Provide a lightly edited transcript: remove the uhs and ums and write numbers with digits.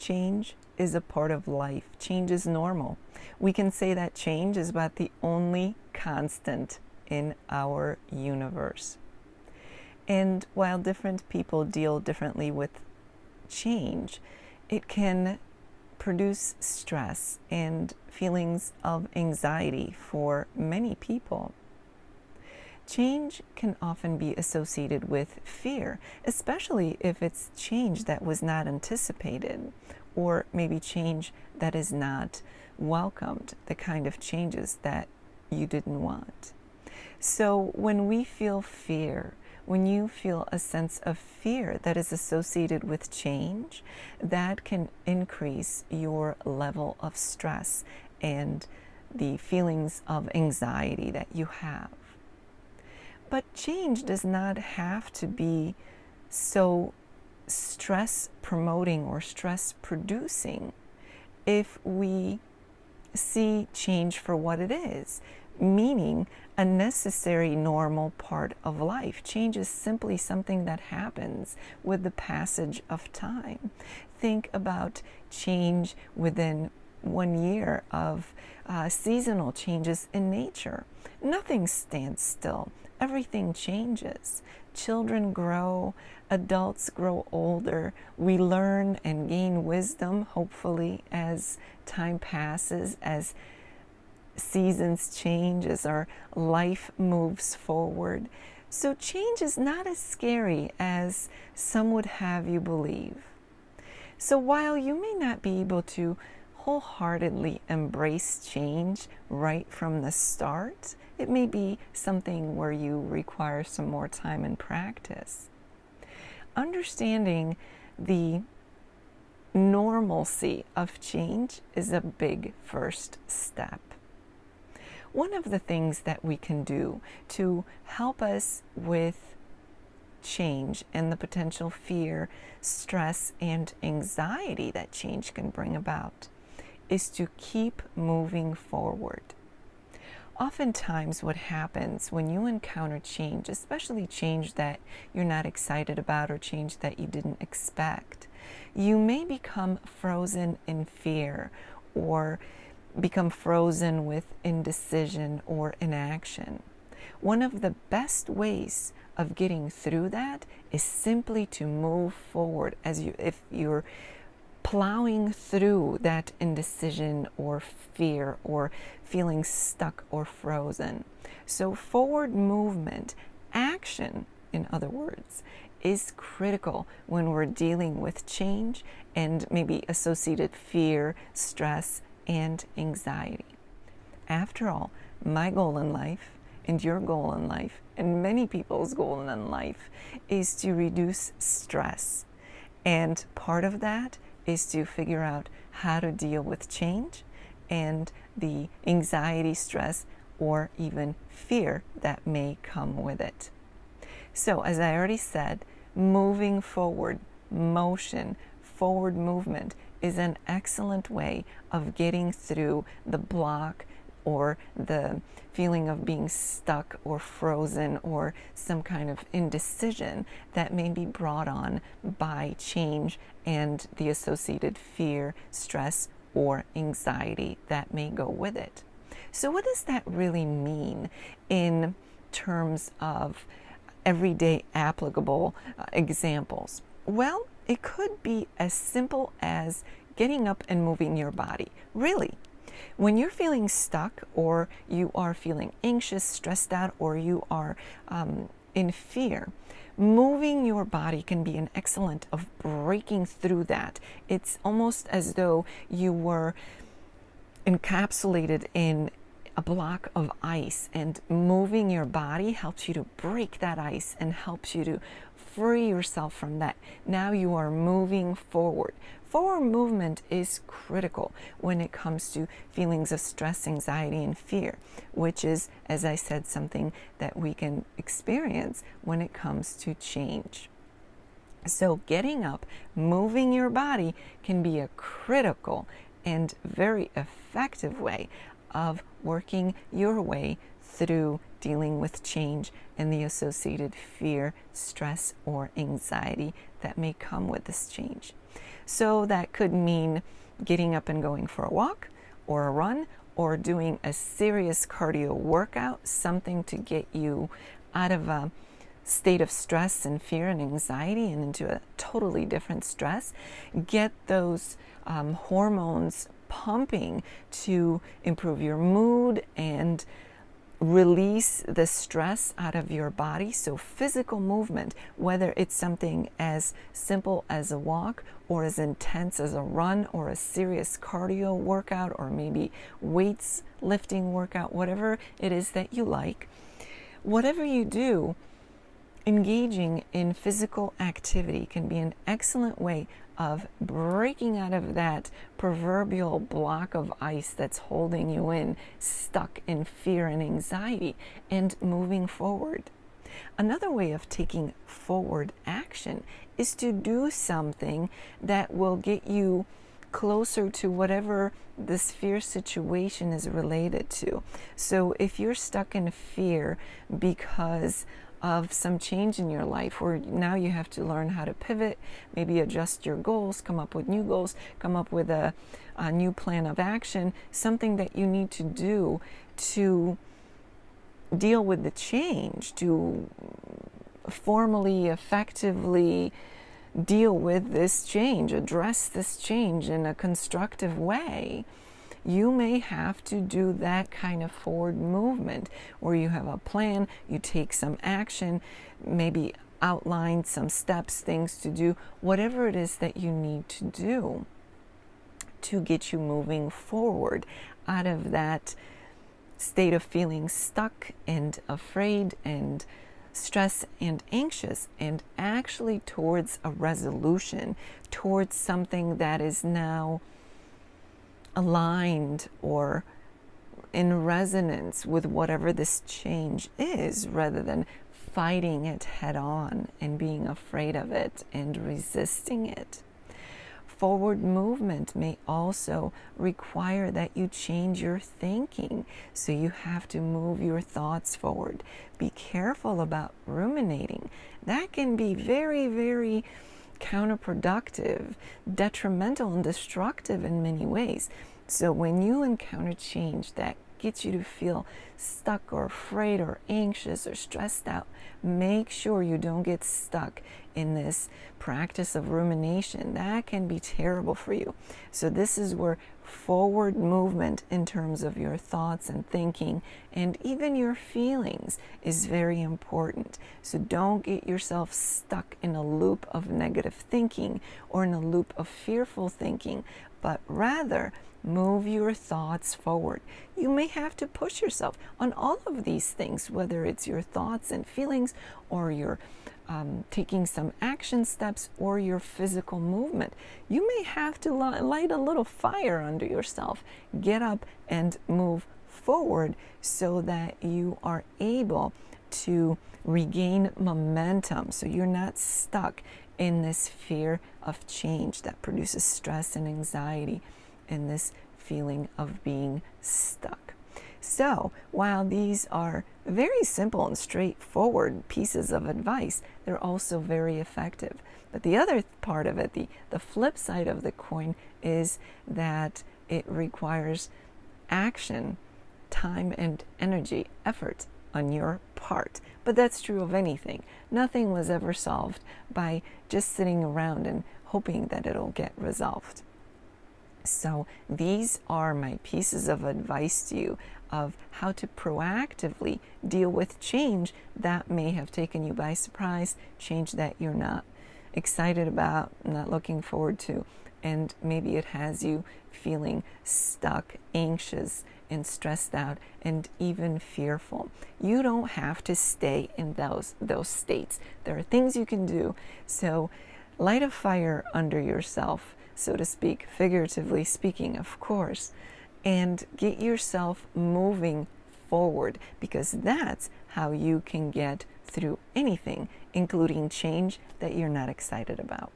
change is a part of life. Change is normal. We can say that change is about the only constant in our universe. And while different people deal differently with change, it can produce stress and feelings of anxiety for many people. Change can often be associated with fear, especially if it's change that was not anticipated, or maybe change that is not welcomed, the kind of changes that you didn't want. So when we feel fear, when you feel a sense of fear that is associated with change, that can increase your level of stress and the feelings of anxiety that you have. But change does not have to be so stress promoting or stress producing if we see change for what it is, meaning a necessary normal part of life. Change is simply something that happens with the passage of time. Think about change within 1 year of seasonal changes in nature. Nothing stands still. Everything changes. Children grow, adults grow older. We learn and gain wisdom, hopefully, as time passes, as seasons change, as our life moves forward. So change is not as scary as some would have you believe. So while you may not be able to wholeheartedly embrace change right from the start, it may be something where you require some more time and practice. Understanding the normalcy of change is a big first step. One of the things that we can do to help us with change and the potential fear, stress, and anxiety that change can bring about is to keep moving forward. Oftentimes what happens when you encounter change, especially change that you're not excited about or change that you didn't expect, you may become frozen in fear or become frozen with indecision or inaction. One of the best ways of getting through that is simply to move forward if you're plowing through that indecision or fear or feeling stuck or frozen. So forward movement, action, in other words, is critical when we're dealing with change and maybe associated fear, stress, and anxiety. After all, my goal in life and your goal in life and many people's goal in life is to reduce stress. And part of that is to figure out how to deal with change and the anxiety, stress, or even fear that may come with it. So, as I already said, moving forward, motion, forward movement is an excellent way of getting through the block or the feeling of being stuck or frozen or some kind of indecision that may be brought on by change and the associated fear, stress, or anxiety that may go with it. So what does that really mean in terms of everyday applicable examples? Well, it could be as simple as getting up and moving your body. Really, when you're feeling stuck or you are feeling anxious, stressed out, or you are in fear, moving your body can be an excellent of breaking through that. It's almost as though you were encapsulated in a block of ice, and moving your body helps you to break that ice and helps you to free yourself from that. Now you are moving forward. Forward movement is critical when it comes to feelings of stress, anxiety, and fear, which is, as I said, something that we can experience when it comes to change. So getting up, moving your body can be a critical and very effective way of working your way through dealing with change and the associated fear, stress, or anxiety that may come with this change. So that could mean getting up and going for a walk or a run, or doing a serious cardio workout, something to get you out of a state of stress and fear and anxiety and into a totally different stress. Get those hormones pumping to improve your mood and release the stress out of your body. So physical movement, whether it's something as simple as a walk or as intense as a run or a serious cardio workout or maybe weights lifting workout, whatever it is that you like, whatever you do, engaging in physical activity can be an excellent way of breaking out of that proverbial block of ice that's holding you in, stuck in fear and anxiety, and moving forward. Another way of taking forward action is to do something that will get you closer to whatever this fear situation is related to. So if you're stuck in fear because of some change in your life, or now you have to learn how to pivot, maybe adjust your goals, come up with new goals, come up with a new plan of action, something that you need to do to deal with the change, to formally, effectively deal with this change, address this change in a constructive way. You may have to do that kind of forward movement where you have a plan, you take some action, maybe outline some steps, things to do, whatever it is that you need to do to get you moving forward out of that state of feeling stuck and afraid and stressed and anxious, and actually towards a resolution, towards something that is now aligned or in resonance with whatever this change is, rather than fighting it head on and being afraid of it and resisting it. Forward movement may also require that you change your thinking, so you have to move your thoughts forward. Be careful about ruminating. That can be very, very counterproductive, detrimental, and destructive in many ways. So when you encounter change that gets you to feel stuck or afraid or anxious or stressed out, make sure you don't get stuck in this practice of rumination. That can be terrible for you. So this is where forward movement in terms of your thoughts and thinking and even your feelings is very important. So don't get yourself stuck in a loop of negative thinking or in a loop of fearful thinking, but rather move your thoughts forward. You may have to push yourself on all of these things, whether it's your thoughts and feelings or your taking some action steps or your physical movement. You may have to light a little fire under yourself. Get up and move forward so that you are able to regain momentum, so you're not stuck in this fear of change that produces stress and anxiety and this feeling of being stuck. So while these are very simple and straightforward pieces of advice, they're also very effective. But the other part of it, the flip side of the coin, is that it requires action, time and energy, effort on your part. But that's true of anything. Nothing was ever solved by just sitting around and hoping that it'll get resolved. So these are my pieces of advice to you of how to proactively deal with change that may have taken you by surprise, change that you're not excited about, not looking forward to, and maybe it has you feeling stuck, anxious, and stressed out, and even fearful. You don't have to stay in those states. There are things you can do. So light a fire under yourself, so to speak, figuratively speaking, of course, and get yourself moving forward, because that's how you can get through anything, including change that you're not excited about.